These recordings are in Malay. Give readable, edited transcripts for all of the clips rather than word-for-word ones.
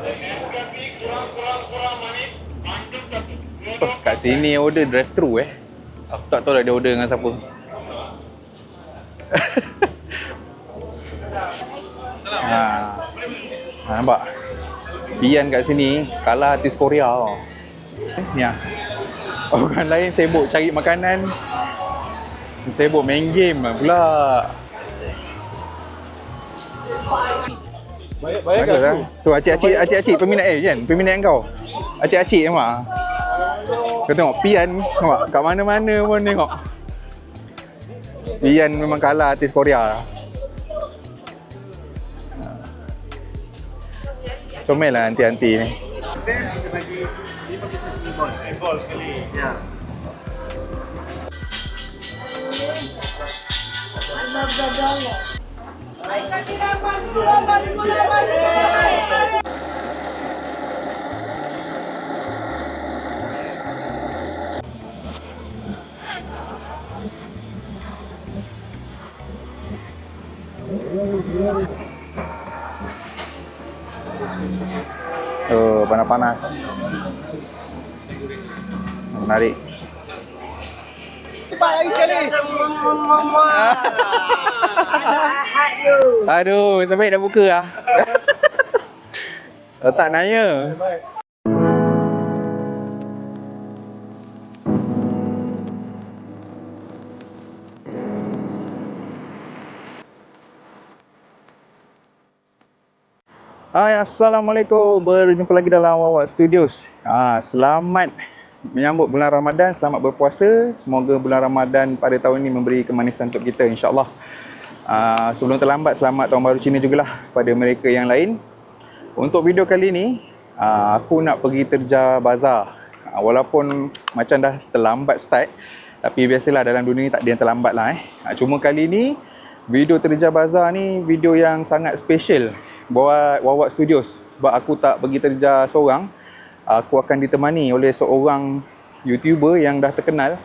Oh, kat sini order drive thru Aku tak tahu lah dia order dengan siapa. Nampak? Pian kat sini kalah artis Korea tau. Ni lah. Orang lain sibuk cari makanan, sibuk main game pula. Bayar lah. Tu acik-acik peminat kan? Peminat kau. Acik-acik nampak? Kau tengok Pian, nampak? Kat mana-mana pun tengok. Pian memang kalah artis Korea. Comel lah anti-anti ni. Ball sekali. Ya. Panas-panas. Menarik. Cepat lagi sekali. Aduh, sampai dah buka lah. Tak nanya. Hai, Assalamualaikum. Berjumpa lagi dalam Wawak Studios. Selamat menyambut bulan Ramadan, selamat berpuasa. Semoga bulan Ramadan pada tahun ini memberi kemanisan untuk kita, insya-Allah. Sebelum terlambat, selamat Tahun Baru Cina jugalah pada mereka yang lain. Untuk video kali ini, aku nak pergi terja bazar. Walaupun macam dah terlambat start, tapi biasalah dalam dunia ni tak ada yang terlambat lah. Cuma kali ni, video terja bazar ni video yang sangat special buat Wawak Studios. Sebab aku tak pergi terja seorang, aku akan ditemani oleh seorang YouTuber yang dah terkenal.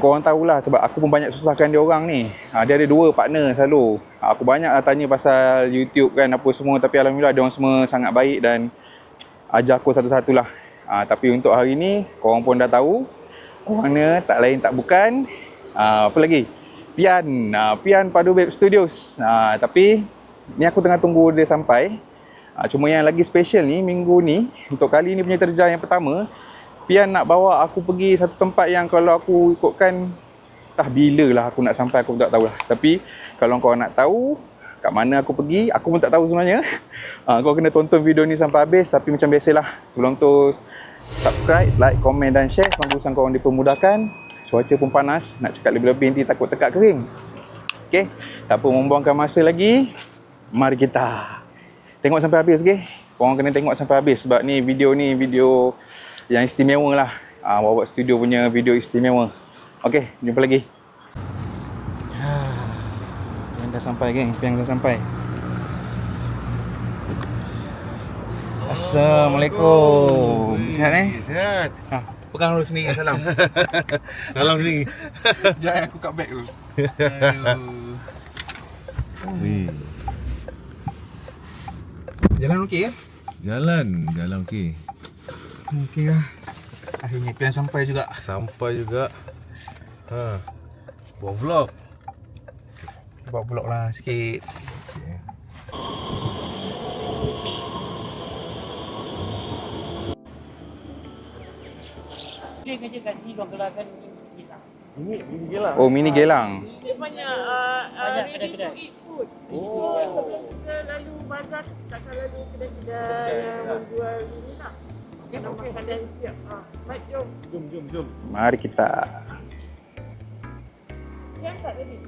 Korang tahulah sebab aku pun banyak susahkan dia orang ni. Dia ada 2 partner selalu. Aku banyak tanya pasal YouTube kan apa semua, tapi alhamdulillah dia orang semua sangat baik dan ajar aku satu-satulah. Tapi untuk hari ni korang pun dah tahu orangnya tak lain tak bukan apa lagi? Pian. Pian Padu Babe Studios. Tapi ni aku tengah tunggu dia sampai. Cuma yang lagi special ni, minggu ni, untuk kali ni punya terja yang pertama, Pian nak bawa aku pergi satu tempat yang kalau aku ikutkan, entah bila lah aku nak sampai, aku tak tahu lah. Tapi kalau kau nak tahu kat mana aku pergi, aku pun tak tahu sebenarnya. Kau kena tonton video ni sampai habis. Tapi macam biasalah, sebelum tu subscribe, like, komen dan share. Semoga urusan korang dipermudahkan. Cuaca pun panas, nak cakap lebih-lebih nanti takut tekak kering. Okay, tak apa membuangkan masa lagi. Mari kita tengok sampai habis, okay? Korang kena tengok sampai habis sebab ni video yang istimewa lah. Wawak Studio punya video istimewa. Okay, jumpa lagi. Pian dah sampai, geng. Pian dah sampai. Assalamualaikum. Sihat Sihat. Pegang dulu sini, salam. Salam sini. Sekejap aku kat beg dulu. Jalan okey ke? Jalan okey. Okey lah. Akhirnya Pian sampai juga. Buat vlog. Buat vlog lah sikit. Dia kerja kat sini diorang gelarkan Gilang. Ini gelang. Oh, mini gelang. Dia banyak Banyak ready kedai-kedai. to eat food. Sebelum kita lalu bazar, takkan lalu kedai-kedai yang menjual ini lah. Makanan siap. Baik, jom. Jom. Mari kita. Yang tak ready.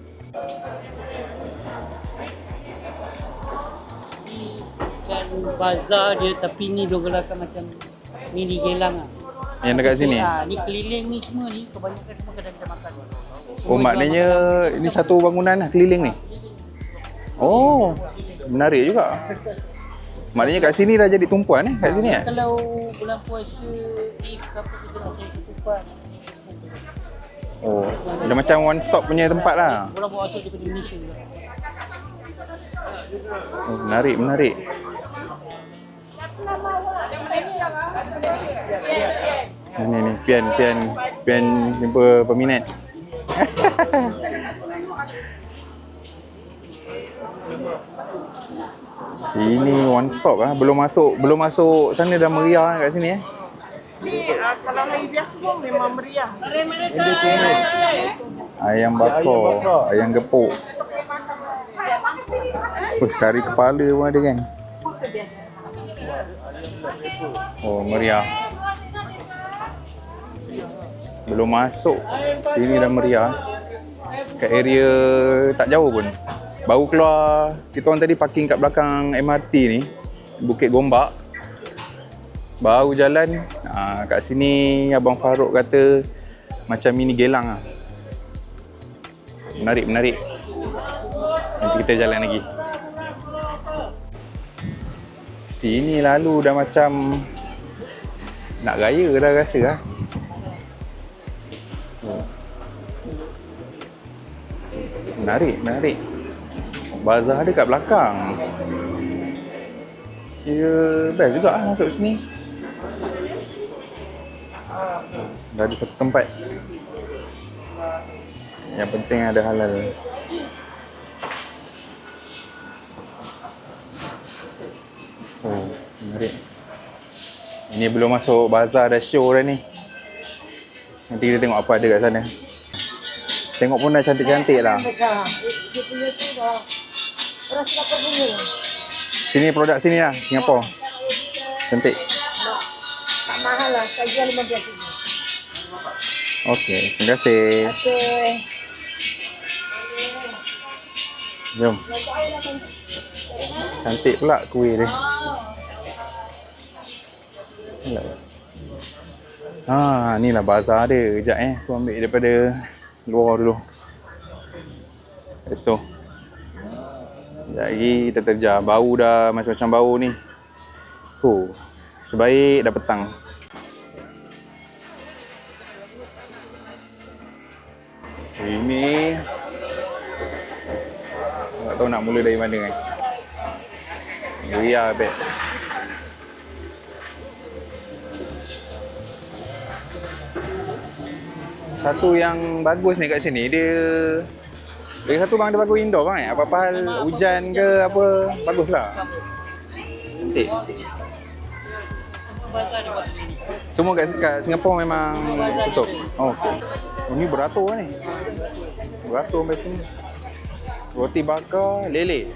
Ni bukan bazar dia, tapi ni dia gelarkan macam mini gelang lah. Yang dekat sini. Ni keliling ni semua ni, kebanyakan semua kedai-kedai makan. Oh, maknanya ini satu bangunan lah keliling ni. Oh, menarik juga. Maknanya kat sini dah jadi tumpuan kat sini Kalau bulan puasa, If apa kita nak cari ketupat. Oh, dia macam one stop punya tempat lah. Orang bawa asal daripada Malaysia. Oh, menarik. pian jumpa peminat. Sini one stop ah. Belum masuk sana dah meriah kat sini eh. Ni kalau hari biasa pun memang meriah. Ayam bakar, ayam gepuk. Kari kepala pun ada kan. Oh, meriah. Belum masuk. Sini dah meriah. Kat area tak jauh pun. Baru keluar, kita orang tadi parking kat belakang MRT ni, Bukit Gombak. Baru jalan, kat sini Abang Farouk kata macam mini Geylang lah. Menarik. Nanti kita jalan lagi. Sini lalu dah macam nak raya dah rasa lah. Menarik. Bazar dia kat belakang. Dia best juga lah masuk sini. Dah ada satu tempat. Yang penting ada halal. Oh, menarik. Ini belum masuk bazar, dah show dah ni. Nanti kita tengok apa ada kat sana. Tengok pun dah cantik-cantik lah. Dia punya tu dah orang Singapura punya. Sini produk sini lah, Singapura. Cantik. Tak mahal lah, saya jual RM15. Okey, terima kasih. Jom. Cantik pula kuih dia. Ni lah bazar dia. Sekejap aku ambil daripada luar dulu. So. Sekejap lagi kita terjar. Bau dah macam-macam bau ni. Sebaik dah petang. Ini tak tahu nak mula dari mana kan. Ria bet. Satu yang bagus ni kat sini dia satu bang dia bagus indoor bang apa-apa hal hujan ke apa baguslah. Cantik. Bazar dia buat ni. Semua kat Singapura memang tutup. Oh, okey. Oh, ni beratur ni. Beratur sampai sini. Roti bakar, lele.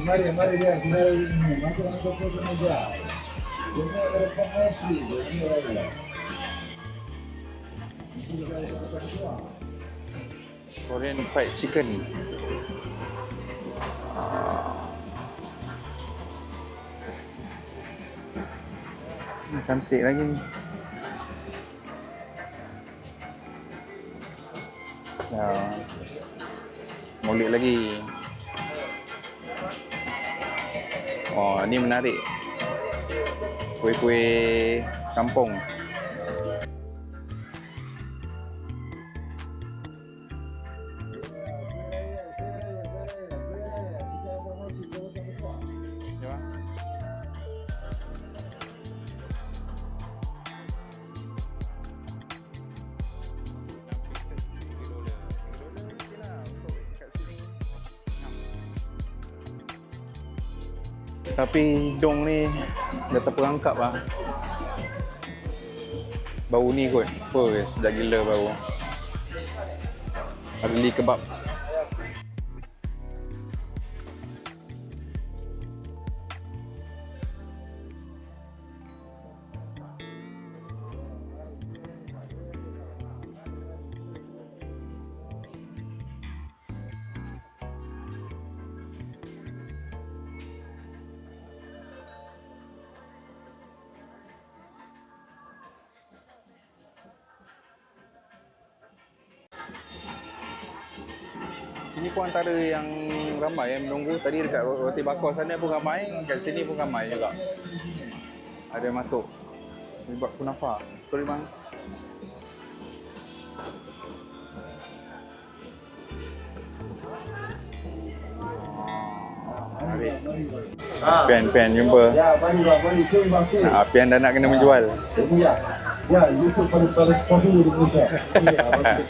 Mari dia, masuk ke meja. Ini ada kopi, Korean fried chicken. Cantik lagi. Molek lagi. Oh, ni menarik. Kuih-kuih kampung. Tapi hidung ni dah terperangkap lah. Bau ni kot. Sedap gila bau. Early kebab. Sini pun antara yang ramai yang menunggu. Tadi dekat roti bakar sana pun ramai, kat sini pun ramai juga. Ada masuk. Dia buat kunafa. Sorry bang. Menarik. Pian jumpa. Ya, mari bang, mari. Sini bang, sini. Pian dah nak kena menjual. Ini ya. Ya, YouTube pada kopi di Indonesia. Ya, mari.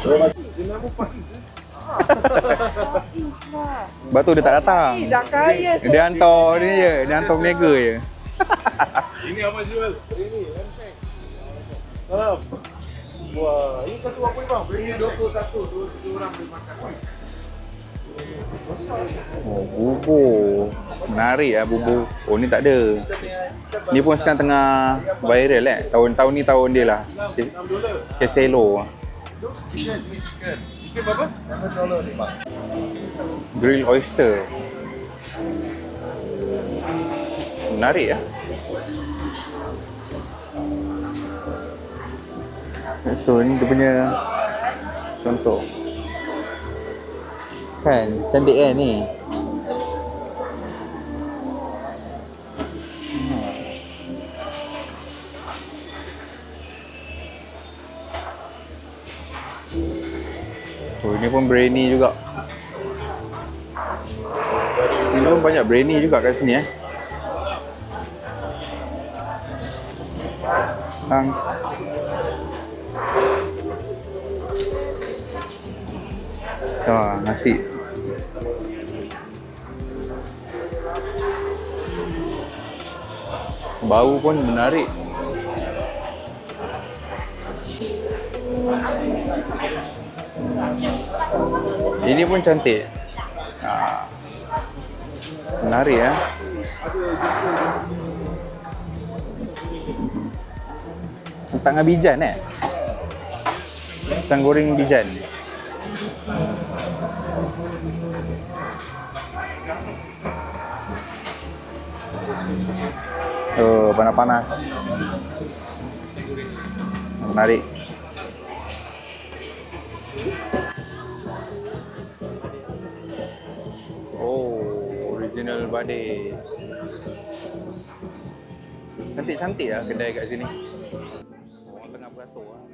Terima kasih. Sebab tu dia tak datang. Dah kaya. Dia hantar ni je. Dia hantar peniaga je. Ini apa jual? Ini lempeng. Salam. Wah, ini satu apa ni bang? Beli 21, dua orang boleh makan. Oh, bubur. Menarik lah bubur. Oh, ni tak ada. Ni pun sekarang tengah viral Tahun-tahun ni tahun dia lah. Queselo. Chicken berapa? $7 ni bang. Grill oyster. Menarik lah. So ni dia punya contoh. Kan, cantik kan ni? Oh, ini pun biryani juga. Sini pun banyak biryani juga kat sini Hang. Nasi. Bau pun menarik. Ini pun cantik. Menarik ya. Letak dengan bijan Pisang goreng bijan. Panas-panas. Menarik. Oh, original badai. Cantik-cantik lah kedai kat sini. Orang tengah beratur lah.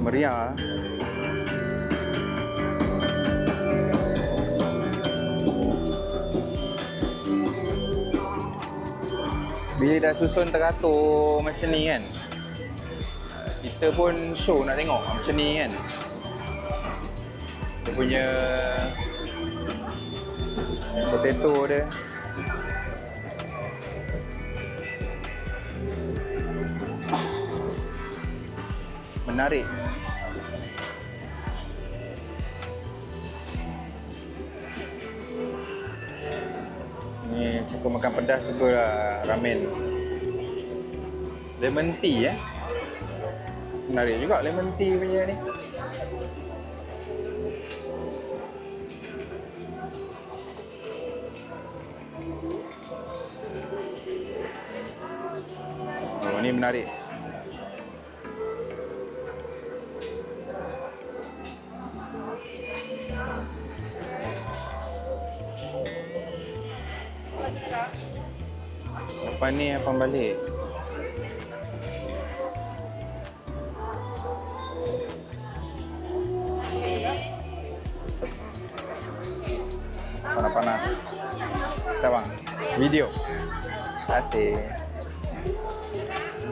Meriah. Bila dah susun teratur macam ni kan, kita pun show nak tengok macam ni kan. Dia punya potato dia. Menarik. Ni suka makan pedas, suka lah ramen. Lemon tea Menarik juga lemon tea punya ni. Oh, ni menarik. Lepas ni apa balik? Panas-panas. Tak bang? Video. Terima kasih.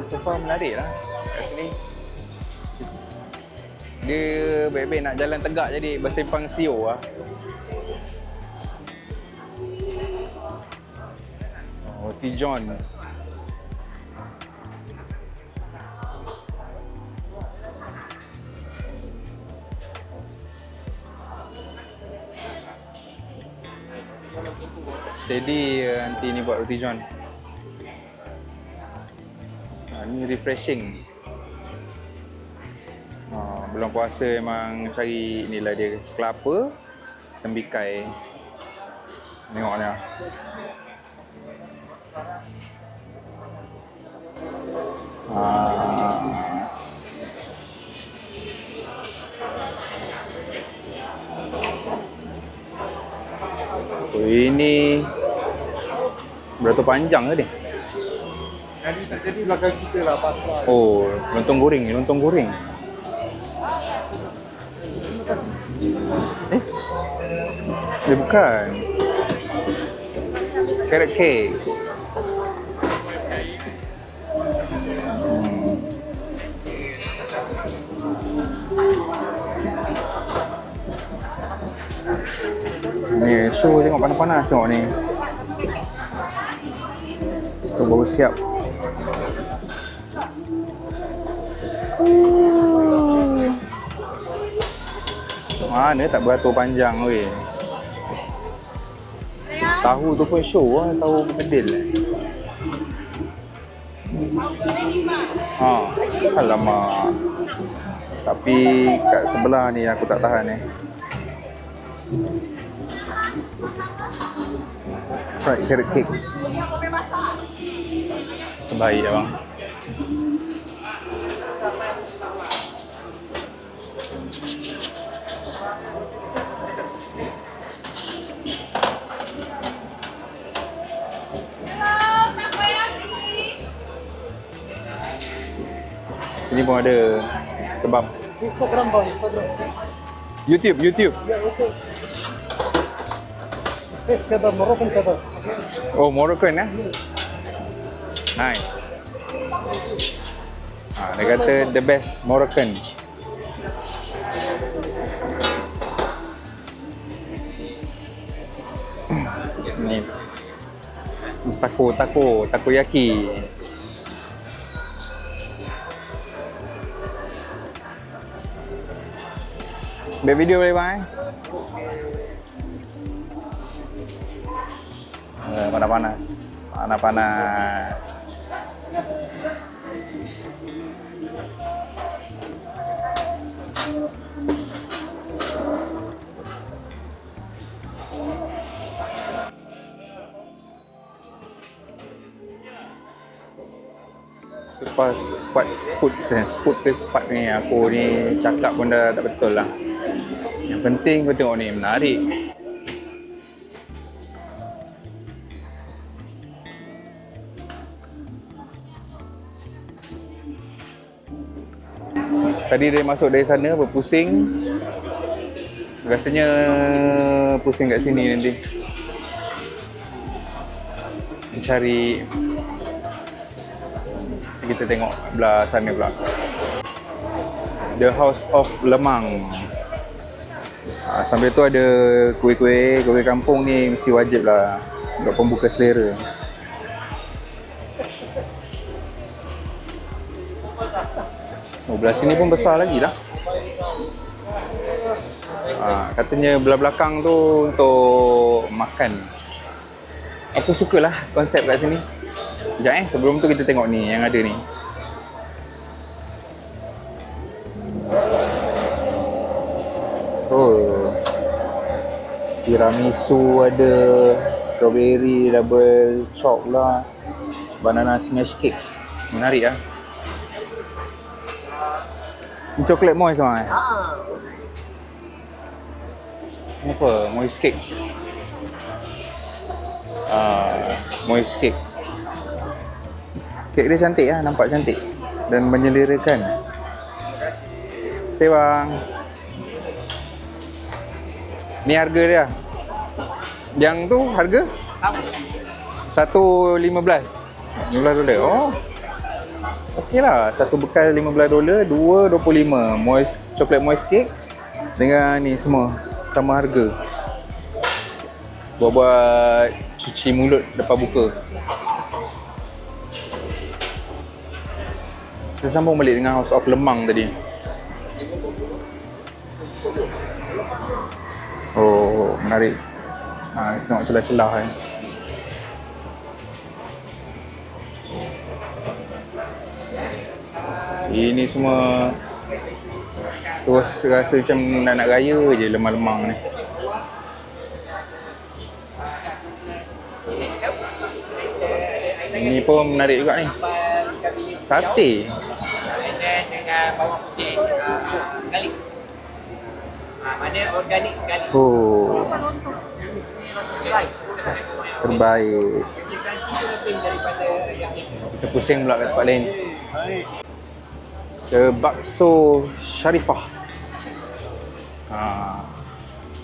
Sofa menarik lah kat sini. Dia baik-baik nak jalan tegak jadi bersepang siu lah. Roti John. Steady nanti ni buat roti John. Ni refreshing. Bulan puasa memang cari inilah dia, kelapa, tembikai. Tengok ni. Ini berapa panjang ke ni? Jadi tak jadi belakang kita lah pasar. Oh, lontong goreng, lontong goreng. Dia bukan. Carrot cake. Ni show tengok panas-panas tengok ni. Tu baru siap. Mana tak beratur panjang weh. Tahu tu pun show lah, tahu berkedil. Alamak. Tapi kat sebelah ni aku tak tahan ni. Fried carrot cake. Terbaik abang. Sini pun ada kebab. Instagram bang, Instagram. YouTube. Ya, okey. Best kebab, Moroccan kebab. Oh, Moroccan eh? Nice. Dia kata the best Moroccan. Ni takoyaki. Buat video boleh bang panas. Lepas spot ke spot ni aku ni cakap pun dah tak betul lah. Yang penting kau tengok ni menarik. Tadi dia masuk dari sana berpusing. Rasanya pusing kat sini nanti. Mencari. Kita tengok belah sana pula. The House of Lemang. Sambil tu ada kuih kampung ni mesti wajib lah untuk pembuka selera. Oh, belah sini pun besar lagi lah. Katanya belah belakang tu untuk makan. Aku sukalah konsep kat sini. Sekejap sebelum tu kita tengok ni yang ada ni. Oh, tiramisu ada, strawberry double choc lah, banana smash cake. Menarik lah. Ni coklat moist bang Apa? Moist cake. Moist cake. Kek dia cantik lah, nampak cantik dan menyelerakan. Terima kasih bang. Ni harga dia. Yang tu harga? Sama. $1.15. $15. Oh. Okey lah, satu bekal $15, dua $25. Coklat moist cake dengan ni semua sama harga. Buat cuci mulut lepas buka. Kita sambung balik dengan House of Lemang tadi. Oh, menarik. Tengok celah-celah kan. Ini semua terus rasa macam nak raya je lemang-lemang ni. Ini pun menarik juga ni. Sate. dengan bawang putih garlic. Mana organik garlic. Oh. Terbaik. Dia crunchy tu lebih daripada yang biasa. Kita pusing pula kat tempat lain. Ke bakso Sharifah.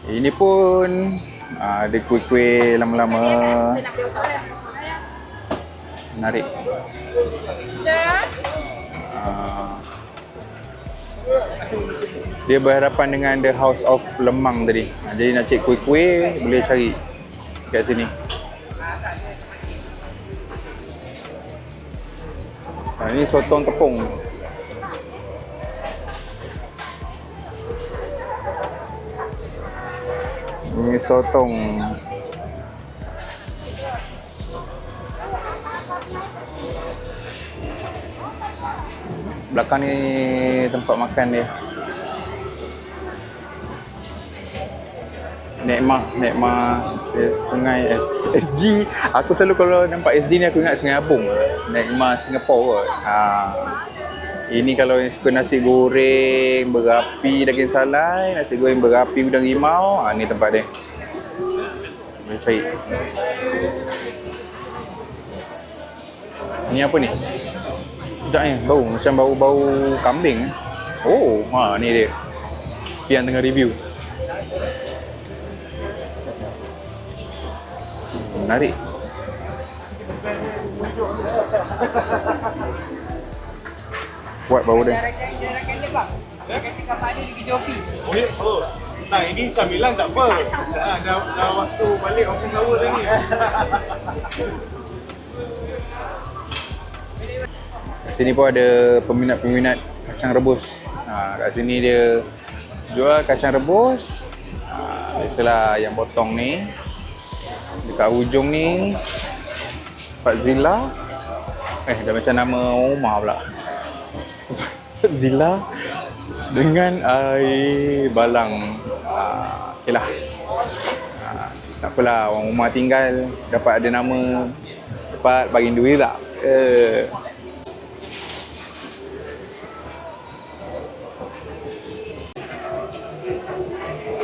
Ini pun ada kuih-kuih lama-lama. Menarik. Dia berhadapan dengan The House of Lemang tadi. Jadi nak cek kuih-kuih boleh cari kat sini. Ini sotong tepung. Ini sotong. Belakang ni tempat makan dia. Nekmah Sungai SG. Aku selalu kalau nampak SG ni aku ingat Sungai Abung. Nekmah Singapore kot. Ini kalau yang suka nasi goreng berapi daging salai, nasi goreng berapi udang rimau, ni tempat dia. Boleh cari. Ni apa ni? Sedap ni, bau macam bau-bau kambing. Oh, ni dia. Pian tengah review. Menarik. Kuat bau dia. Jarakan dia bang. Jarakan kapal dia di video office. Oh. Nah, ini sambilan tak apa. Dah waktu balik orang Jawa dah ni. Kat sini pun ada peminat-peminat kacang rebus. Kat sini dia jual kacang rebus. Biasalah yang potong ni. Dekat hujung ni Pak Zila. Dah macam nama rumah pula. Pak Zila dengan air balang. Okey lah. Tak apalah, orang rumah tinggal dapat ada nama, dapat bagi duit tak?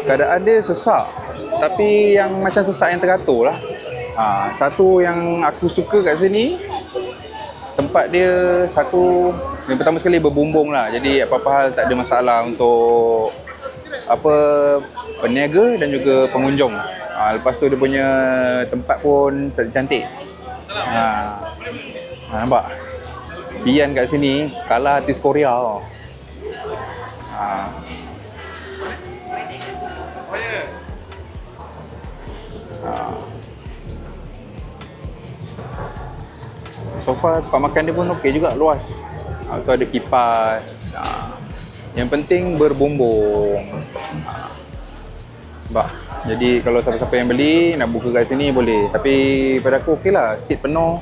Keadaan dia sesak, tapi yang macam sesak yang teratur lah. Satu yang aku suka kat sini, tempat dia satu, yang pertama sekali berbumbung lah. Jadi apa-apa hal tak ada masalah untuk peniaga dan juga pengunjung. Lepas tu dia punya tempat pun cantik. Nampak? Pian kat sini kalah artis Korea tau. So far tempat makan dia pun okey juga, luas. Tu ada kipas. Yang penting berbumbung. Nampak? Jadi kalau siapa-siapa yang beli nak buka kat sini boleh. Tapi pada aku okey lah, seat penuh.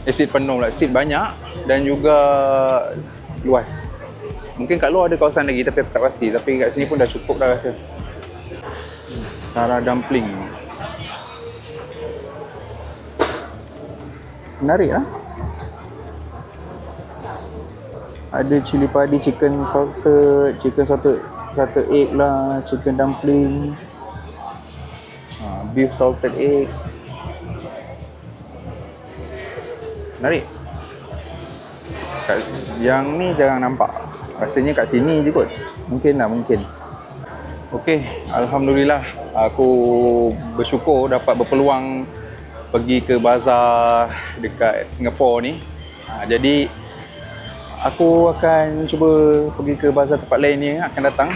Seat penuh pula, seat banyak dan juga luas. Mungkin kat luar ada kawasan lagi tapi aku tak pasti. Tapi kat sini pun dah cukup dah rasa. Sarah dumpling. Menarik lah. Ada cili padi, chicken salted egg lah, chicken dumpling, beef salted egg. Menarik. Yang ni jarang nampak. Rasanya kat sini je kot. Mungkin. Okey, alhamdulillah aku bersyukur dapat berpeluang pergi ke bazar dekat Singapura ni. Jadi aku akan cuba pergi ke bazar tempat lain ni akan datang.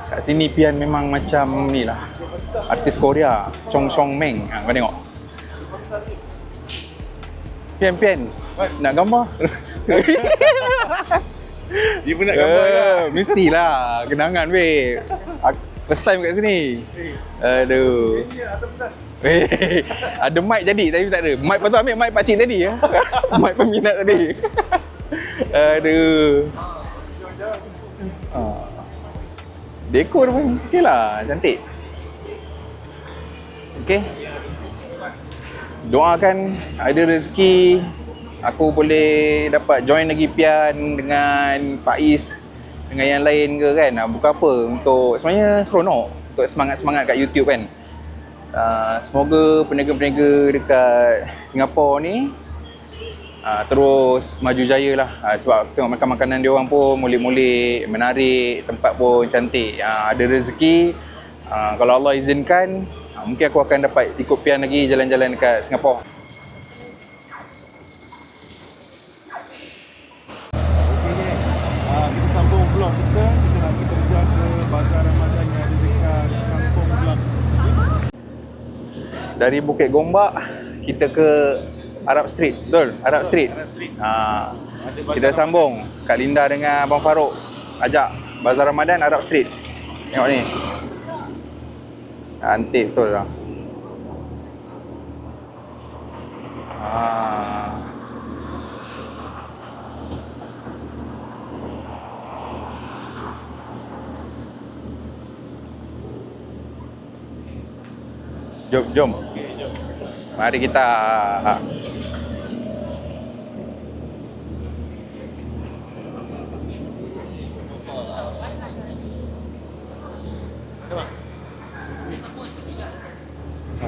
Kat sini pian memang macam ni lah, artis Korea, Chong Meng. Kau tengok. Pian nak gambar. Dia pun nak gambar lah. Mestilah kenangan weh. First time kat sini. Aduh. Ada mic jadi tapi tak ada. Mic patut ambil mic pakcik tadi ya. Mic peminat tadi. Aduh. Dekor pun okey lah, cantik. Okey. doakan ada rezeki aku boleh dapat join lagi pian dengan Pak Is dengan yang lain ke kan. Bukan apa, untuk sebenarnya seronok untuk semangat-semangat kat YouTube kan. Semoga peniaga-peniaga dekat Singapura ni terus maju jaya lah. Sebab tengok makan makanan dia orang pun mulik-mulik, menarik, tempat pun cantik. Ada rezeki, kalau Allah izinkan, mungkin aku akan dapat ikut pian lagi jalan-jalan dekat Singapura. Okey ni, kita sambung vlog kita. Kita nak pergi terjun ke Bazar Ramadan yang ada dekat Kampung Glam. Dari Bukit Gombak kita ke Arab Street, betul? Arab Street. Arab Street. Kita sambung Kak Linda dengan Abang Farouk ajak Bazar Ramadan Arab Street. Tengok ni. Cantik betul lah. Jom. Mari kita.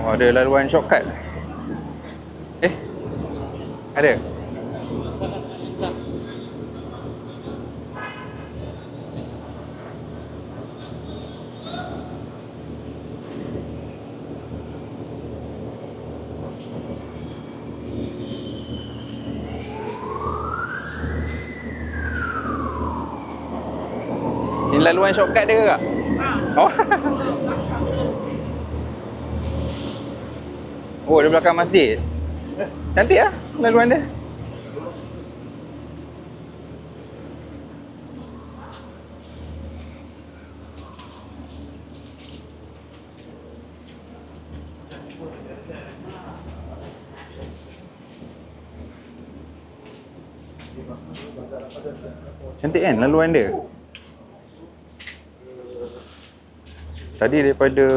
Oh, ada laluan shortcut. Ada? Ini laluan shortcut dia ke kak? Oh. Oh, di belakang masjid. Cantik lah laluan dia. Cantik kan laluan dia? Tadi daripada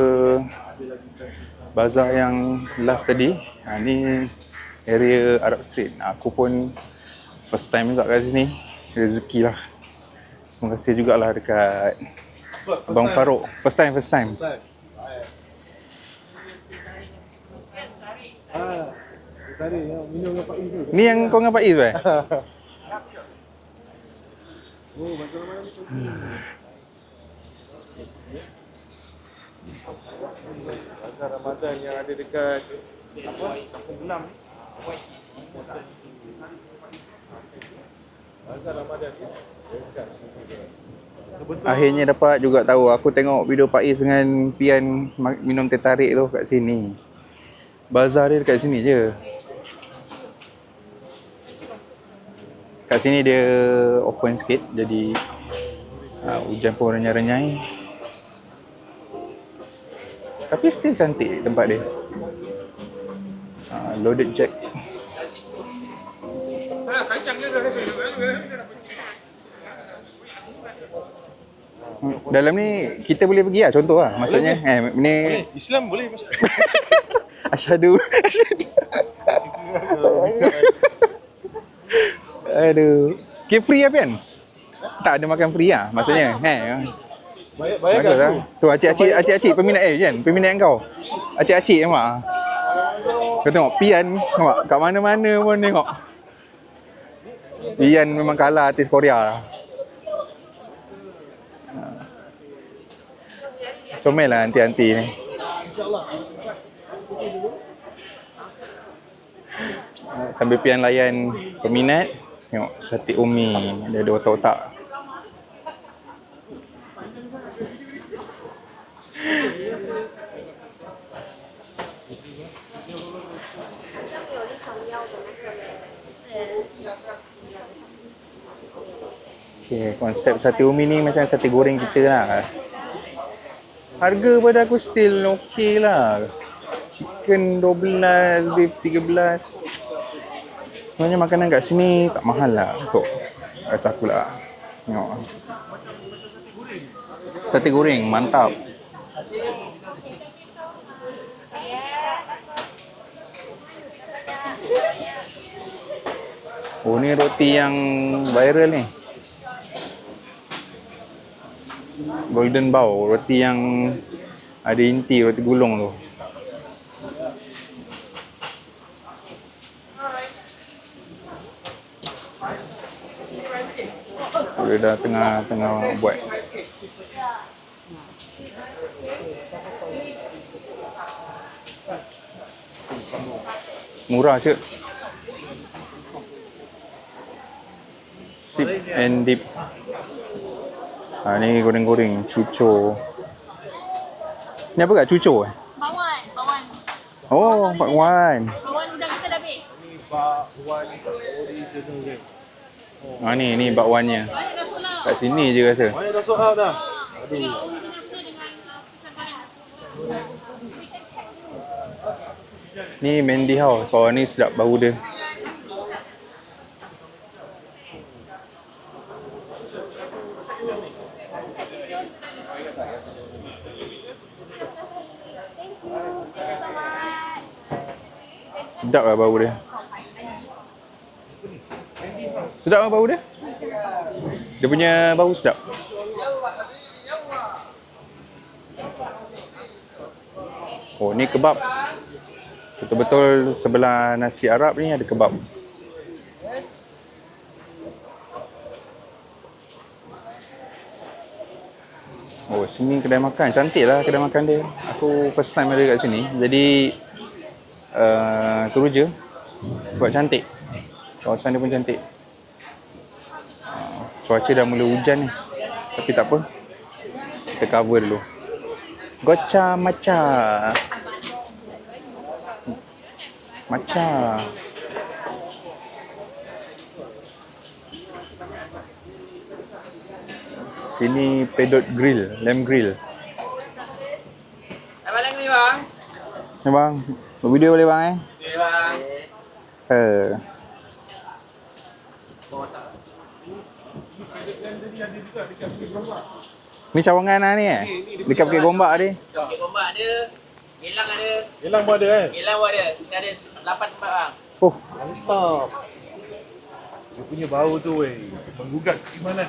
bazar yang last tadi, ni area Arab Street. Aku pun first time juga kat sini. Rezeki lah. Terima kasih jugalah dekat Abang Farouk. First time. Tadi yang minum dengan Pak Is tu. Ni yang kau dengan Pak Is eh? Oh, Bazar Ramadan ni. Bazar Ramadan yang ada dekat Kampung Glam ni. Bazar Ramadan ni dekat sini. Akhirnya dapat juga tahu. Aku tengok video Pak Is dengan Pian minum teh tarik tu kat sini. Bazar dia dekat sini je. Kat sini dia open sikit, jadi hujan pun renyai-renyai. Tapi still cantik tempat dia. Loaded jack. Dalam ni kita boleh pergi lah, contoh lah. Maksudnya ni Islam boleh masuk. asyhadu. Aduh. Okay, free lah Pian? Tak ada makan free lah maksudnya. Bayarkan Lah. Tu acik-acik peminat Jan, peminat kau. Acik-acik nampak. Kau tengok Pian, nampak kat mana-mana pun tengok. Pian memang kalah artis Korea lah. Comel lah anti-anti ni. Sambil Pian layan peminat, tengok sate umi, dia ada otak-otak. Okay, konsep sate umi ni macam sate goreng kita lah. Harga pada aku still okey lah. Chicken 12, beef 13. Sebenarnya makanan kat sini tak mahal lah untuk rasa aku lah. Tengok. Sate goreng, mantap. Oh, ni roti yang viral ni. Golden Bao, roti yang ada inti, roti gulung tu. Dia dah tengah buat. Murah je. Sip and dip. Ni goreng-goreng, cucur. Ni apa kat cucur? Bakwan, bakwan. Oh, bakwan. Bakwan dah kita dah habis. Bakwan original dia. Ni bakwannya. Kat sini je rasa. Mana dah sold out dah? Ni Mandy House. So ni sedap bau dia. Sedap lah bau dia. Sedap lah bau dia. Dia punya bau sedap. Oh, ni kebab. Betul-betul sebelah nasi Arab ni ada kebab. Oh, sini kedai makan. Cantik lah kedai makan dia. Aku first time ada kat sini. Jadi teruja sebab cantik. Kawasan dia pun cantik. Cuaca dah mula hujan ni. Tapi tak apa. Kita cover dulu. Gocha macha. Macha. Sini pedot grill, lamb grill. Abang lagi ni bang. Ni bang, buat video boleh bang Okay bang. Ni cawangan lah ni dekat Bukit Gombak ni. Bukit Gombak ada. Gelang ada. Gelang pun ada Gelang pun ada. Kita ada 8 tempat bang. Oh, Mantap. Dia punya bau tu weh. Menggugat keimanan.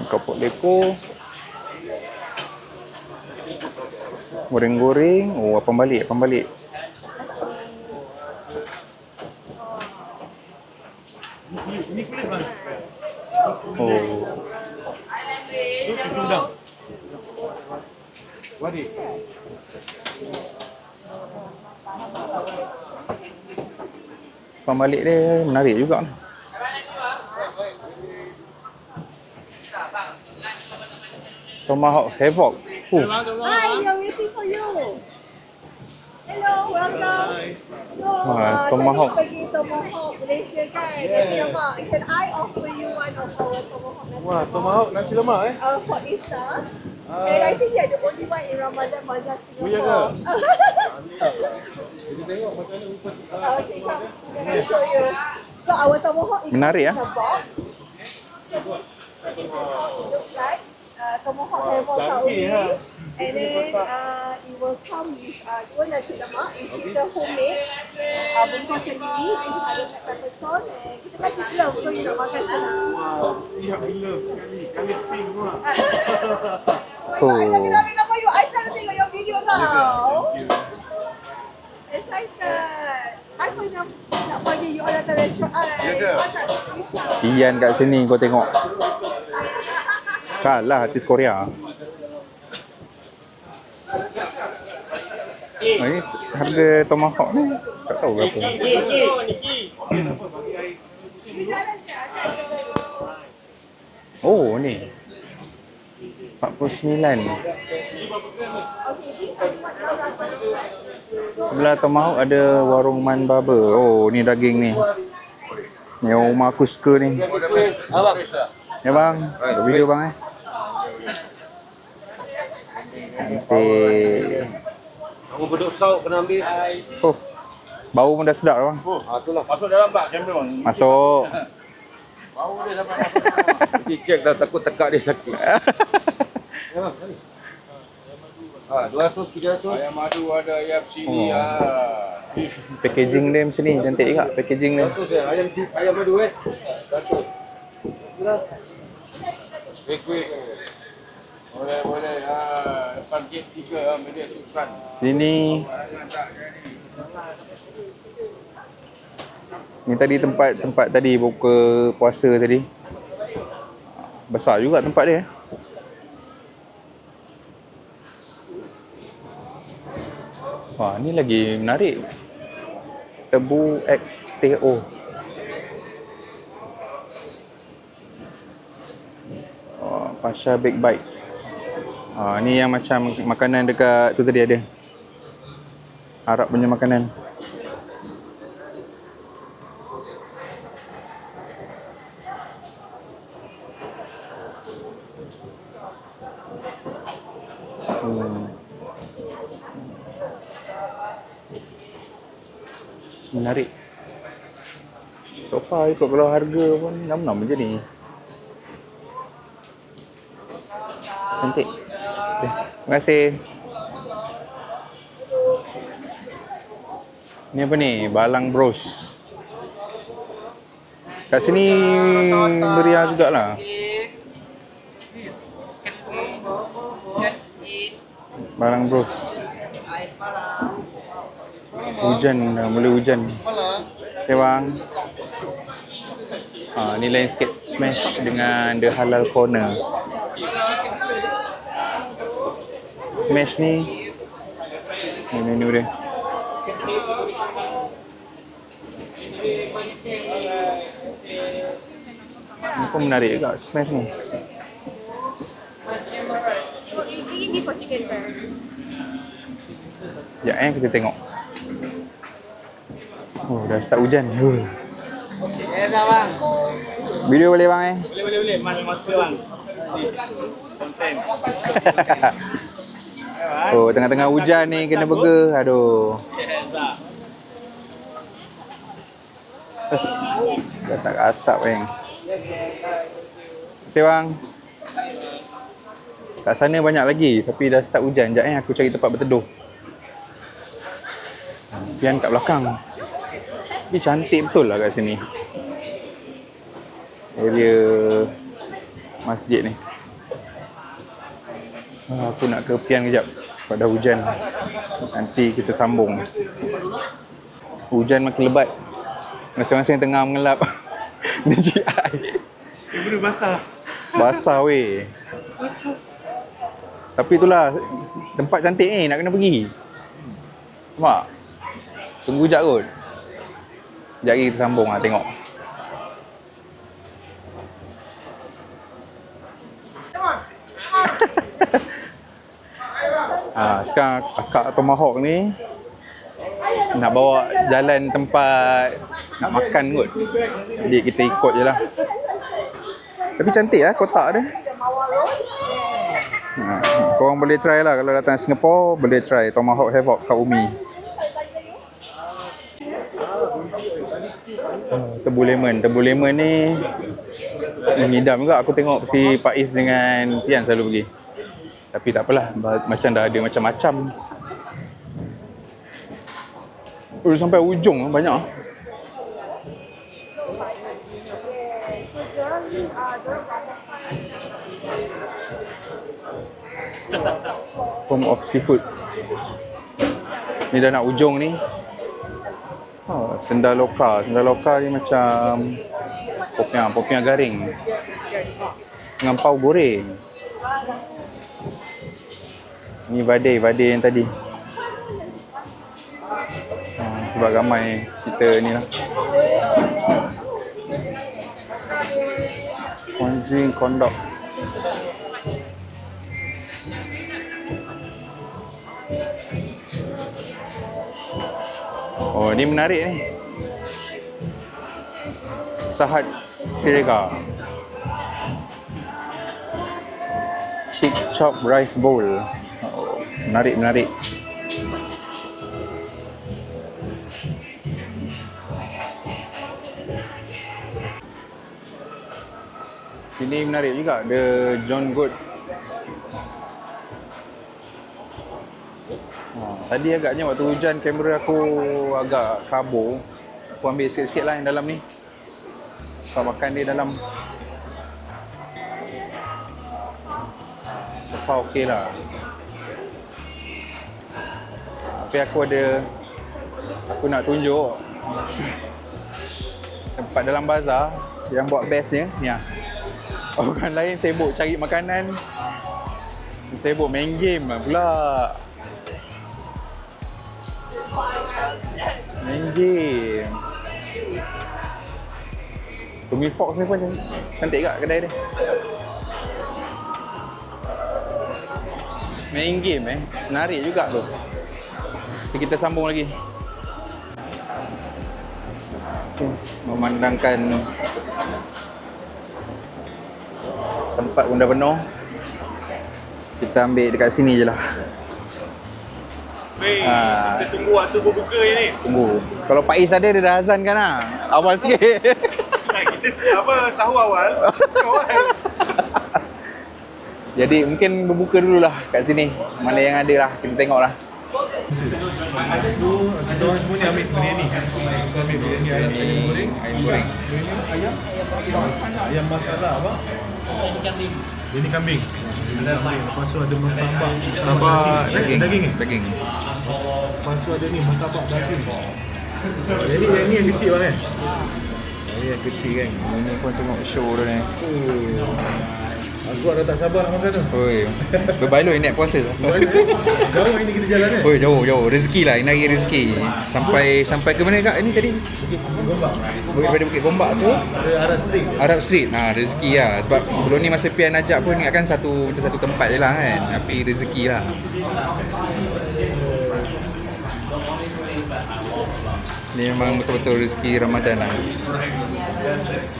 kapok leko. Goreng-goreng. Oh, apam balik. Ini kulit bang. Oh, Tu cucur udang. Wadik. apam balik dia menarik juga. Tomahawk havoc. Hi, we are waiting for you. Hello, welcome. So, Tomahawk. tadi pergi Tomahawk Malaysia kan? Nasi lemak. Can I offer you one of our Tomahawk nasi Wah, lemak? tomahawk nasi lemak For Easter. And I think you're the only one in Ramadan Bazaar Singapore. Oh, ya ke? Kita tengok macam mana rupa tu. Okay, come. Let me show you. So our Tomahawk is Menarik, in a box. This is how it looks like. Tomahawk level canggih, Saudi. ha. And then it will come with dua nasi lemak, which is the homemade. Bungkus sendiri, then kita ada black pepper sauce. And kita kasih glove, so you nak makan senang. Siap gila sekali. Kali pink pula. Oh. I nak kenalin nama you. I selalu tengok your video tau. Excited. I pun nak panggil you all datang restoran. Ya ke? Ian kat sini kau tengok. Kalah artis Korea. Ini harga tomahawk ni tak tahu berapa. Oh ni 49. Sebelah tomahawk ada warung Man Barber. Oh ni daging ni. Ni rumah aku suka ni. Ya bang, buat video bang Cantik. Kamu beduk sauk kena ambil. Oh, bau pun dah sedap dah bang. Itulah. Masuk dalam tak kamera bang? Masuk. Bau dia sampai masuk. Kita cek dah takut tekak dia sakit. 200, 300. Ayam madu ada, ayam cili. Packaging dia macam ni, cantik juga packaging dia. 100 ya. Ayam madu 100. Kuih. Boleh. Depan gate 3 media sukan. Sini. Ni tadi tempat tadi buka puasa tadi. Besar juga tempat dia. Wah, ni lagi menarik. Tebu XTO. Pasha Big Bites. Ni yang macam makanan dekat tu tadi ada. Arab punya makanan. Menarik. So far ikut kalau harga pun 66 je ni. Cantik. Okay. Terima kasih. Ni apa ni? Balang bros. Kat sini meriah jugalah. Balang bros. Hujan dah, mula hujan. Okay bang. Ni lain sikit. Smash dengan The Halal Corner. Smash ni menu dia. Ni pun menarik juga Smash ni. Ini for chicken burger. Sekejap kita tengok. Oh, dah start hujan. Ya dah bang. Video boleh bang Boleh. Masa bang. Konten. Oh, tengah-tengah hujan ni kena burger. Aduh. Asap-asap bang. Terima kasih bang. Kat sana banyak lagi tapi dah start hujan. Sekejap aku cari tempat berteduh. Pian kat belakang. Dia cantik betul lah kat sini. Area masjid ni. Aku nak ke pian kejap. Pada hujan. Nanti kita sambung. Hujan makin lebat. Masing-masing tengah mengelap. DJI. Benda basah. Basah weh. Tapi itulah tempat cantik ni nak kena pergi. Nampak? Tunggu jap kot. Sekejap lagi kita sambung lah tengok. Sekarang akak Tomahawk ni nak bawa jalan tempat nak makan kot. Jadi kita ikut je lah. Tapi cantik lah kotak dia. Korang boleh try lah kalau datang Singapore, boleh try Tomahawk Havoc kat Umi. Tebu lemon ni mengidam juga. Aku tengok si Pak Is dengan Tian selalu pergi. Tapi tak apalah, macam dah ada macam-macam. Sampai ujung banyak. Home of Seafood. Ni dah nak ujung ni. Sendal lokal ni macam popiah garing dengan pau goreng. Ni vadai yang tadi. Sebab ramai kita ni lah. Konzing kondok. Oh, ni menarik ni. Sahat Sirega. Chick chop rice bowl. Oh, menarik. Sini menarik juga. The John Good. Tadi agaknya waktu hujan kamera aku agak kabur. Aku ambil sikit-sikit lah yang dalam ni. Kau makan dia dalam. Sofa okey lah. Tapi aku nak tunjuk tempat dalam bazar yang buat bestnya ni lah. Orang lain sibuk cari makanan, sibuk main game pula. Main game. Tommy Fox ni pun cantik kat kedai dia. Main game menarik juga tu. Jadi kita sambung lagi. Memandangkan tempat benda penuh, kita ambil dekat sini je lah. Weh, kita tunggu waktu berbuka je ni. Tunggu. Kalau Pak Is ada, dia dah azankan lah. Awal sikit. Kita sahur awal. Jadi mungkin berbuka dululah kat sini. Mana yang ada lah, kita tengok lah. Kita orang semua ni ambil benda ni. Kita ambil benda ni, ayam goreng. Ayam? Ayam masalah apa? Ini kambing. Lepas tu ada martabak. Daging. Lepas tu ada ni martabak daging. Yang ni yang kecil kan? Ini yang kecil kan? Ini pun tengok show tu ni. Aswad dah tak sabar nak makan tu. Oi, berbaloi naik puasa. Jauh ini kita jalan kan? Oi, jauh. Rezeki lah, ini hari rezeki. Sampai ke mana kak ini tadi? Bukit Gombak. Daripada Bukit Gombak tu Ke Arab Street. Arab Street. Rezeki lah. Sebab sebelum ni masa Pian ajak pun ingatkan satu tempat je lah kan. Tapi rezeki lah. Ni memang betul-betul rezeki Ramadan lah.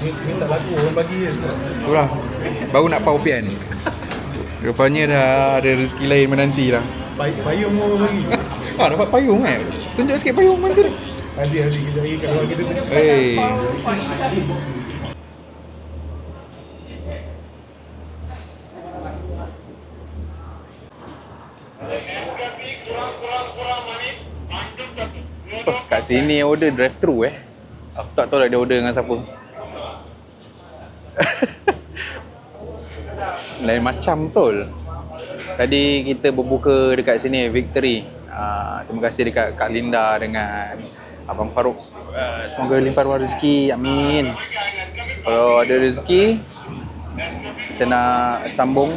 Ni tak laku orang bagi je. Itulah. Baru nak pau Pian. Rupanya dah ada rezeki lain menanti lah. Payung orang bagi. Dapat payung Tunjuk sikit payung mana tu. Hadi kita lagi kat luar kita tu. Kat sini order drive-thru Aku tak tahu lah dia order dengan siapa. Lain macam betul. Tadi kita berbuka dekat sini Victory. Terima kasih dekat Kak Linda dengan Abang Farouk. Semoga limpah ruah rezeki. Amin. Kalau ada rezeki, kita nak sambung.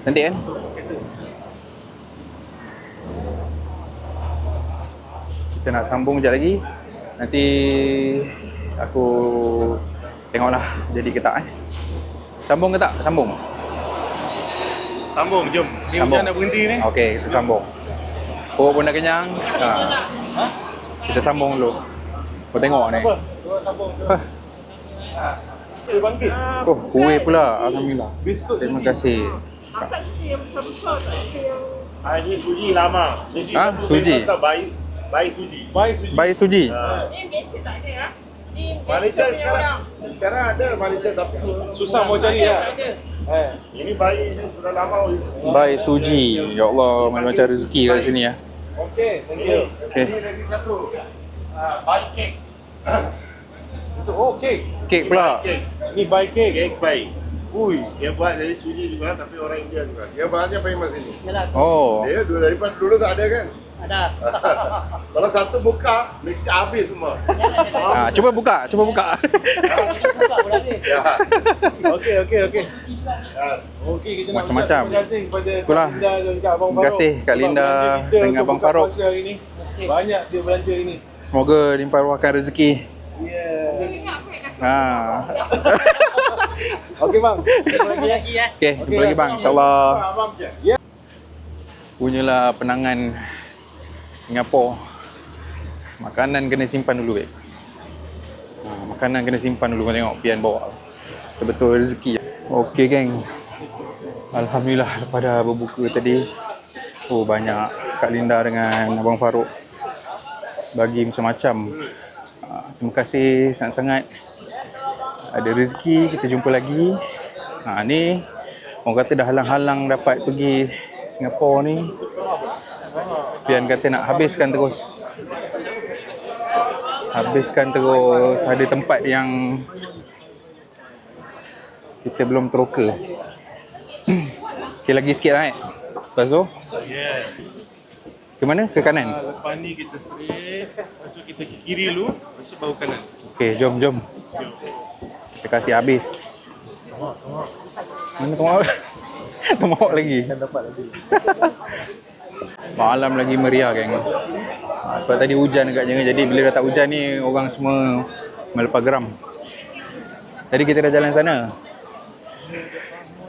Cantik kan? Kita nak sambung sekejap lagi. Nanti aku tengoklah jadi ke tak. Sambung ke tak? Sambung. Sambung, jom. Ni Sambung. hujan dah berhenti ni. Okey, kita sambung. Perut pun dah kenyang. Kita sambung dulu. Kau tengok ni. Bangkit. Oh, kuih pula. Alhamdulillah. Biskut Terima kasih. Akak yang besar-besar tak ada yang Ini suji lama. Suji. Bayi suji. Bayi suji. ni Malaysia tak ada ah. Ni Malaysia punya orang. sekarang ada Malaysia tapi Susah mau cari lah. ini bayi ni sudah lama. Bayi suji. Ya Allah, macam-macam rezeki kat sini ya. Okey, thank you. Okey. Ini lagi satu. Bayi kek. Oh, kek. Kek pula. Kek. Ni buy kek. Kek bayi. Ui. Dia buat dari suji juga tapi orang India juga. Dia bahannya famous ini. Yalah, Oh. Dia daripada dulu tak ada kan? ada. Kalau satu buka, mesti habis semua. Cuba buka. Buka pun ada. Ya. Okey. Ya. Okey, kita nak Macam-macam. terima kasih kepada Itulah. Kak Linda dan Kak Abang Terima kasih Farouk. Kak Linda Sebab belanja kita dengan untuk Abang buka Farouk. puasa hari ni. Banyak dia belanja hari ni. Semoga limpah ruahkan rezeki. Okey bang. Terima kasih. Lagi ya. Okey, jumpa lagi bang. InsyaAllah. Abang je. Punyalah penangan Singapura. Makanan kena simpan dulu Makanan kena simpan dulu. Kau tengok Pian bawa. Betul-betul rezeki. Okey geng. Alhamdulillah lepas dah berbuka tadi. Banyak Kak Linda dengan Abang Farouk bagi macam-macam. Terima kasih sangat-sangat. Ada rezeki, kita jumpa lagi. Ni orang kata dah halang-halang dapat pergi Singapura ni. Pian kata nak habiskan terus. Habiskan terus. Ada tempat yang kita belum teroka. Okay, lagi sikit lah Lepas tu, Yeah. ke mana? Ke kanan? Lepas ni kita straight. Lepas tu kita ke kiri dulu. Lepas tu baru kanan. Okay, jom. Kita kasih habis. Mana tomahawk? Tomahawk lagi. Malam lagi meriah geng. Sebab tadi hujan agaknya. Jadi bila dah tak hujan ni, orang semua melepas geram. Tadi kita dah jalan sana.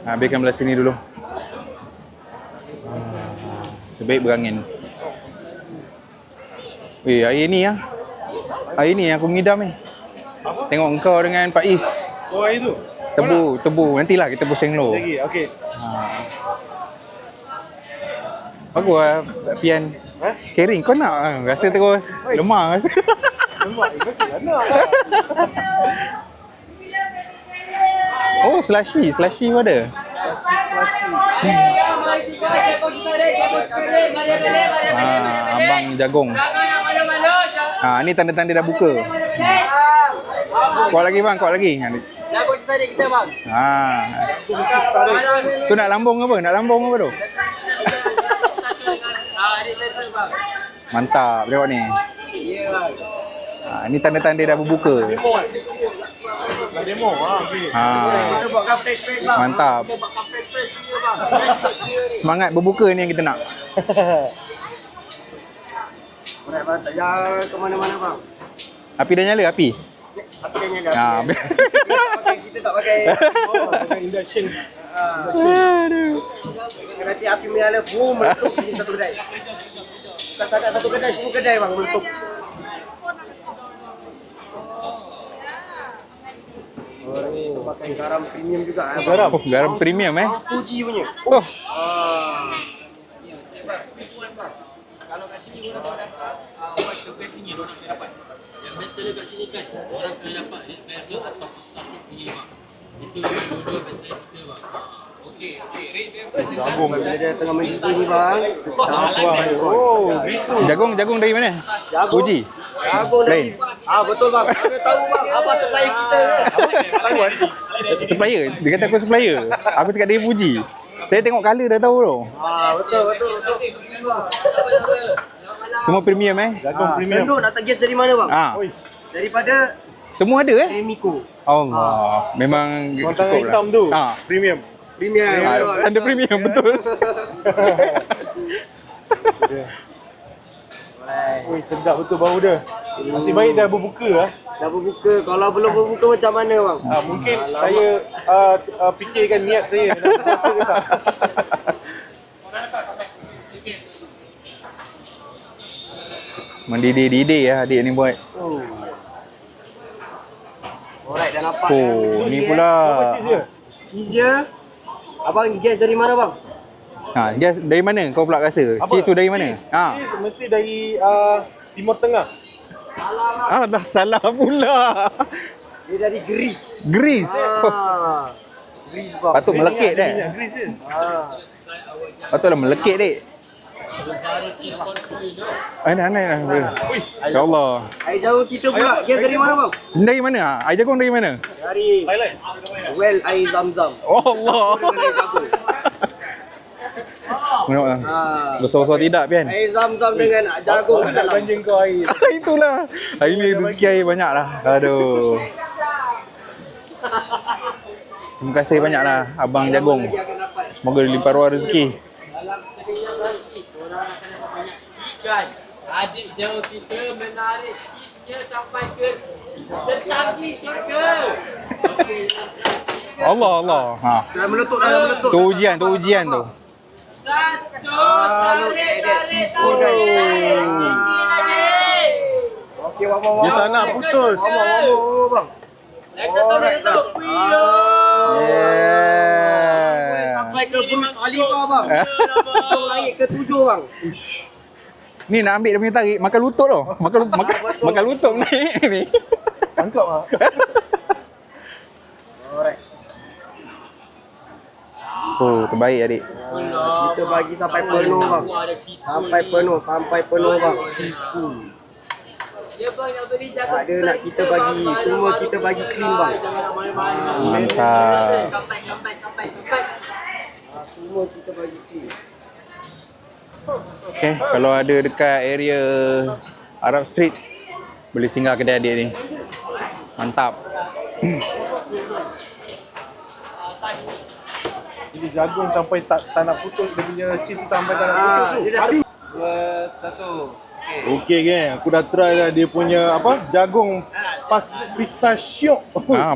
Habiskan belah sini dulu. Sebaik berangin. Weh, air ni Air ni aku mengidam ni. Tengok engkau dengan Pak Is. Oh, air tu? Tebu. Nantilah kita pusing dulu. Lagi, okey. Bagus lah, Pian. Sharing kau nak rasa terus lemah rasa. Lemak, masih nak. Oh, slushy pun ada. Abang jagung. Ni tanda-tanda dah buka. Kuat lagi bang, kuat lagi. Jagung starik kita bang. Tu nak lambung apa? Tu? Bang. Mantap, tengok ni. Ya bang. Ni tanda-tanda dah berbuka. Nak demo, okey. Kita buat kafe straight bang. Mantap. Kita buat kafe straight dulu bang. Semangat berbuka ni yang kita nak. Alright bang, tak jangan ke mana-mana bang. Api dah nyala, api? Api dah nyala. Kita tak pakai. Pakai induction. Nanti api menyala, boom, meletup di satu kedai. Bukan tak satu kedai, semua kedai bang meletup. Kita pakai garam premium juga. Garam. Oh, garam premium Fuji punya. Oh. Kalau kat sini orang dapat the best ni orang akan dapat. Yang best seller kat sini kan orang akan dapat level atau status punya bang. Itu dua-dua best seller kita bang. Okey, rate dia Jagung. bila dia tengah main situ ni bang. Oh, Jagung dari mana? Jagung. Fuji? Jagung Lain? betul bang. Kami tahu bang. Abang supplier kita. Supplier? Dia kata aku supplier. Aku cakap dia Fuji. Saya tengok colour dah tahu tu. Betul. Semua premium jagung premium. Senduk nak tegis dari mana bang? Oi, Daripada Semua ada Remiko. Allah. Memang tangan cukup hitam lah. tu. Premium. Premium. Tanda premium betul. Oi, sedap betul bau dia. Masih baik dah berbuka ah. Dah berbuka. Kalau belum berbuka macam mana bang? Mungkin saya fikirkan niat saya nak puasa ke tak. Mendidih-didih lah adik ni buat. Alright, dah nampak. Ni pula. Cheese dia. Cheese dia. Abang guess dari mana bang? Dia dari mana kau pula rasa? Cheese tu dari mana? Cheese mesti dari Timur Tengah. Dah salah pula. Dia dari Greece. Greece. Greece bang. Patut melekit dah. Minyak grease je. Patutlah melekit dik. Aneh. Ya Allah. Air jagung kita pula. Guess dari mana bang? Dari mana? Air jagung dari mana? Dari Thailand. well air zam-zam. Oh Allah. Dengan air jagung. Tengoklah. Besar-besar tidak Pian. Air zam-zam dengan jagung kat dalam. Banjing kau air. Itulah. Hari ni rezeki air banyak lah. Aduh. Terima kasih banyak lah Abang Jagung. Semoga limpah ruah rezeki. Dalam sekejap lagi orang akan dapat banyak sikan. Adik jauh kita menarik cheese-nya sampai ke tetapi syurga. Allah. Dah meletup. Tu ujian tu. Satu. Look at that cheese pun guys. Okey, bang. Dia tak nak putus. Bang. Alright tu. Yeah. Sampai ke Burj Khalifa bang. Tolong langit ke-7 bang. Ni nak ambil dia punya tarik, makan lutut tau. Makan lutut naik ni. Tangkap ah. Alright. Oh, terbaik adik. Kita bagi sampai penuh bang. Sampai penuh bang. Tak ada nak kita bagi, semua kita bagi clean bang. Mantap. Semua kita bagi clean. Okay, kalau ada dekat area Arab Street, boleh singgah kedai adik ni. Mantap. Jadi jagung sampai tak nak putus, dia punya cheese sampai tak nak putus tu. Dia dah Okey geng, aku dah try dah dia punya apa? Jagung pistachio.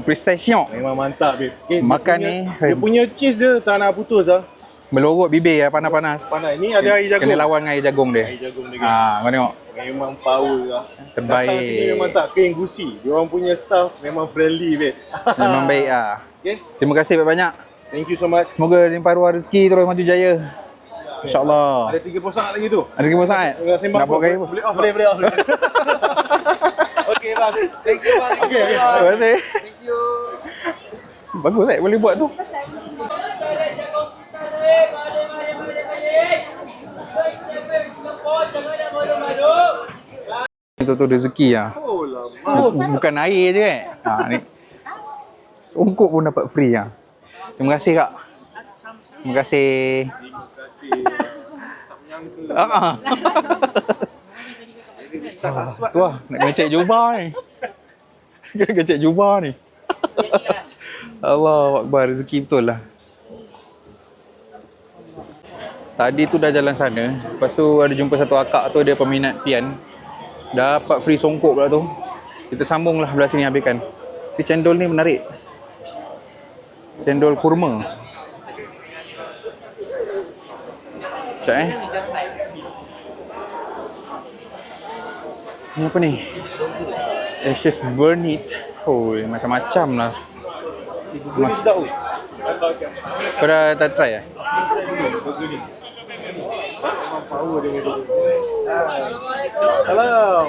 Pistachio. Memang mantap babe. Okay, Makan dia punya cheese dia tak nak putus ah. Melorot bibir ya, panas-panas. Panas. Ni ada air jagung. Kena lawan dengan air jagung dia. Air jagung dia. Geng. Kau tengok. Memang power lah. Terbaik. Datang sini memang tak kering gusi. Diorang punya staff memang friendly babe. Memang baik ah. Okay. Terima kasih banyak. Thank you so much. Semoga limpah ruah rezeki terus maju jaya. InsyaAllah. Ada 3 sangat lagi tu. Ada lagi sangat? Nak sembang Nak buat gaya apa? Boleh off. Boleh off. Okey bang. Thank you bang. Okey. Terima kasih. Thank you. Bagus tak boleh buat tu. Itu tu rezeki lah. Oh lama. Bukan air je kan. Ni. Songkok pun dapat free lah. Terima kasih kak. Terima kasih. Terima kasih. Tak menyangka. Tu lah, nak kena cek jubah ni. Kena cek jubah ni. Allah Akbar, rezeki betul lah. Tadi tu dah jalan sana. Lepas tu ada jumpa satu akak tu, dia peminat pian. Dapat free songkok pula tu. Kita sambung lah belah sini habiskan. Tapi cendol ni menarik. Cendol kurma. Sekejap Ni apa ni? Ashes burn it. Oh, macam-macam lah. Burger ni sedap tu. Kau dah tak try lah? Burger ni. Memang power dia tu. Salam.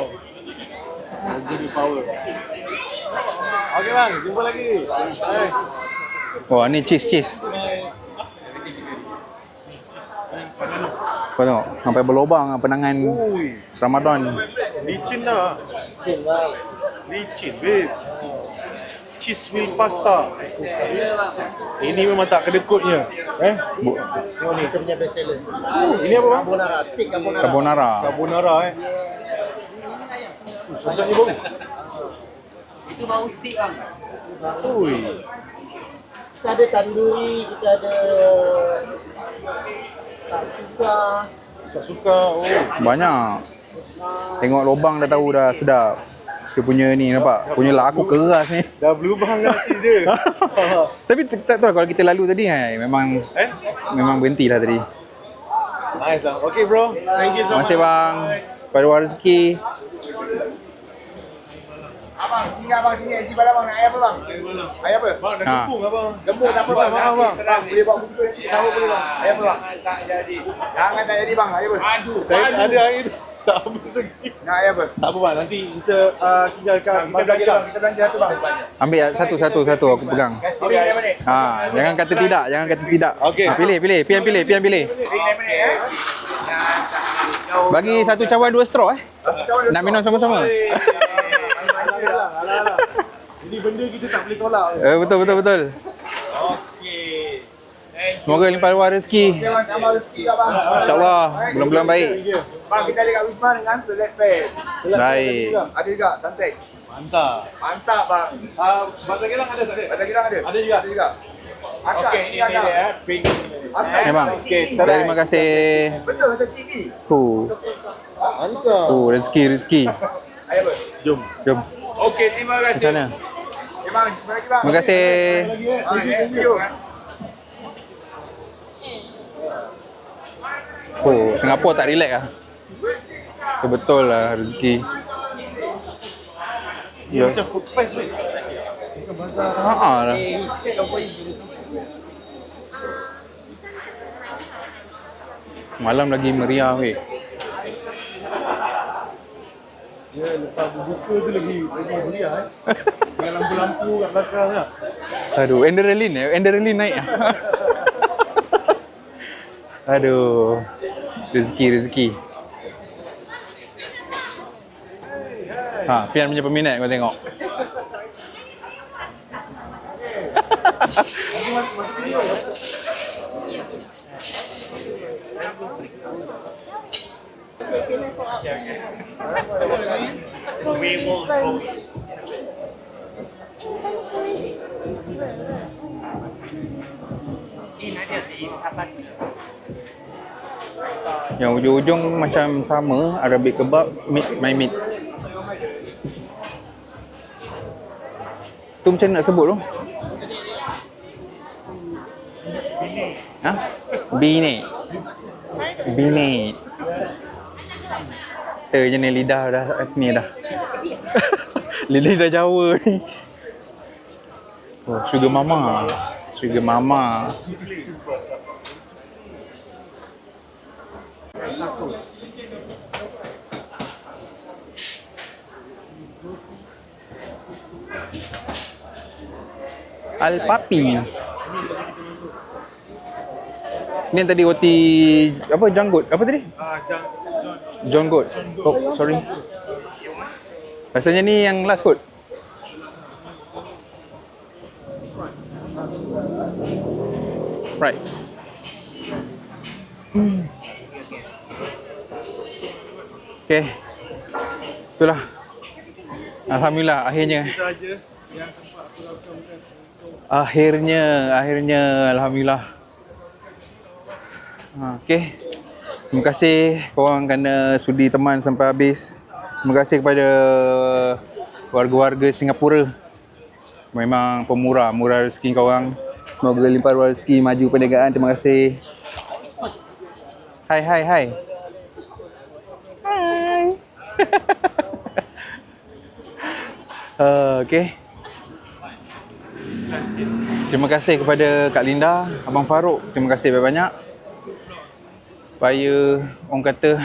Burger ni power. Okey bang, jumpa lagi. Hai. Wah, ni cheese. Kau tengok, sampai berlubang lah penangan Ui, Ramadan. licin lah. Licin babe. Cheese wheel pasta. Ini memang tak kedekutnya. Tengok ni. Kita punya best seller. Ini apa bang? Carbonara, steak carbonara. Carbonara. Carbonara sedapnya bang. Itu bau steak bang. Ui. Kita ada tandoori, kita ada suka. Tak suka. Oh. Banyak. Tengok lubang dah tahu dah sedap. Dia punya ni nampak. Punya lah aku keras ni. Dah berubah dengan cheese dia. Tapi tak tahu kalau kita lalu tadi memang memang berhenti lah tadi. Nice lah. Okay bro. Thank you so Terima much. kasih bang. Pada war rezeki. Abang, sini abang sini. Isi badan bang. Nak ayam apa bang? Ayam apa? Bang dah Ha. kepung abang. Gembur tak apa bang. Maaf, bang. Tenang, boleh buat begitu nanti. Sama boleh bang. Ayam apa bang? Tak jadi. Jangan tak jadi bang. Ayam apa? Aduh. Saya ada air tu. Tak habis lagi. Nak ayam apa? Tak apa bang. Nanti kita tinggalkan. Kita belanja bang. Kita belanja satu bang. Ambil satu aku pegang. Pilih ayam mana? Jangan kata tidak, jangan kata tidak. Okey. Pilih. Pian pilih. Pilih ayam mana eh? Bagi satu cawan 2 straw Nak minum sama-sama. Alah. Ini benda kita tak boleh tolak. Betul. Okey. Semoga limpah ruah rezeki. Bang, tambah rezeki kat bang. InsyaAllah, bulan-bulan baik. Bang, kita ada kat Wisma dengan Select Fest. Baik. Ada juga, santai. Mantap. Mantap bang. Bahasa Kelang ada tak ada? Bahasa Kelang ada? Ada juga. Ada juga. Akak, Okey, ini ini akak. dia pink. Akak. Ya bang. Terima kasih. Betul macam cili. Mantap. Rezeki. Ayam apa? Jom. Jom Okey, terima ke kasih. sana. Okay, bang, jumpa lagi bang. Terima kasih. Thank you. Oh, Singapura tak relax lah. Betul lah rezeki. Dia macam food fest weh. Lah. Malam lagi meriah weh. Ya, lepas berbuka tu lagi meriah Dengan lampu-lampu kat belakang lah. Aduh, adrenaline naik. Aduh. Rezeki. Ha, Pian punya peminat kau tengok. Yang ujung-ujung macam sama, Arabic kebab, meat, my meat. Tu macam nak sebut tu? Ha? Bine. Je ni lidah dah ni dah. Lidah Jawa ni. Oh, sugar mama. Al Papi. Ni yang tadi roti apa janggut? Apa tadi? John Goat. Oh, sorry. Rasanya ni yang last kot. Right. Okay. Itulah. Alhamdulillah akhirnya. Akhirnya alhamdulillah. Okay. Terima kasih korang kerana sudi teman sampai habis. Terima kasih kepada warga-warga Singapura. Memang pemurah, murah rezeki korang. Semoga limpah ruah rezeki, maju perniagaan. Terima kasih. Hai. Hai. Okay. Terima kasih kepada Kak Linda, Abang Farouk. Terima kasih banyak-banyak. Supaya orang kata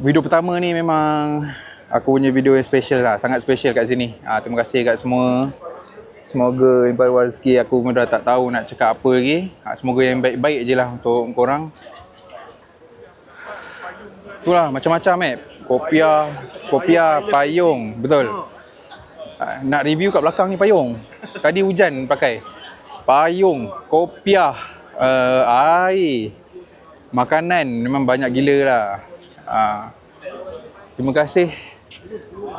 video pertama ni memang aku punya video yang special lah. Sangat special kat sini. Terima kasih kat semua. Semoga limpah ruah rezeki. Aku pun dah tak tahu nak cakap apa lagi. Semoga yang baik-baik je lah untuk korang. Itulah macam-macam kopiah, payung. Betul. Nak review kat belakang ni payung. Tadi hujan pakai. Payung, kopiah, air. Makanan memang banyak gila lah. Terima kasih.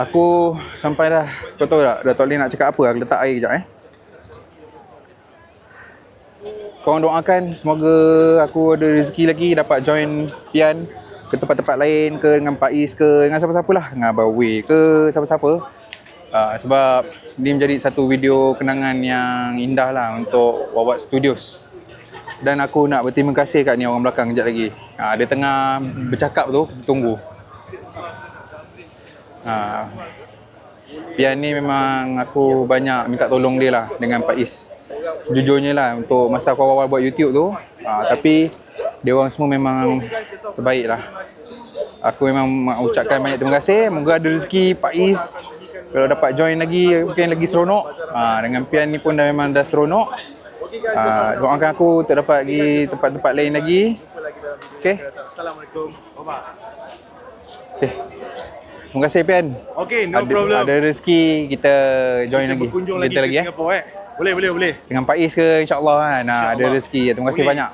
Aku sampai dah. Kau tahu tak? Dah tak boleh nak cakap apa. Aku letak air kejap Korang doakan semoga aku ada rezeki lagi dapat join Pian ke tempat-tempat lain ke dengan Pak Is ke dengan siapa-siapa lah. Dengan Abang Wei ke siapa-siapa. Sebab ni menjadi satu video kenangan yang indah lah untuk Wawat Studios. Dan aku nak berterima kasih kat ni orang belakang kejap lagi. Dia tengah bercakap tu, tunggu. Pian ni memang aku banyak minta tolong dia lah dengan Pak Is. Sejujurnya lah untuk masa aku awal buat YouTube tu. Tapi dia orang semua memang terbaik lah. Aku memang ucapkan banyak terima kasih. Moga ada rezeki Pak Is. Kalau dapat join lagi, mungkin lagi seronok. Dengan Pian ni pun memang dah seronok. Doakan aku untuk dapat pergi tempat-tempat lain lagi. Okay. Assalamualaikum. Okay. Terima kasih Pian. Okay, no problem. Ada rezeki kita join lagi. Berkunjung lagi lagi ke Singapura Boleh. Dengan Pak Is ke insya-Allah kan. Ada rezeki. Terima kasih banyak.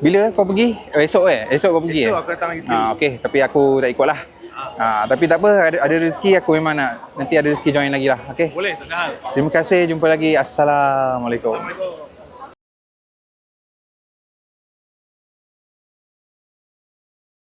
Bila kau pergi? Esok kau pergi. Esok aku datang lagi sekali. Okey, tapi aku tak ikutlah. Tapi tak apa, ada rezeki aku memang nak nanti ada rezeki join lagi lah. Okey. Boleh, tak ada hal. Terima kasih, jumpa lagi. Assalamualaikum. Assalamualaikum.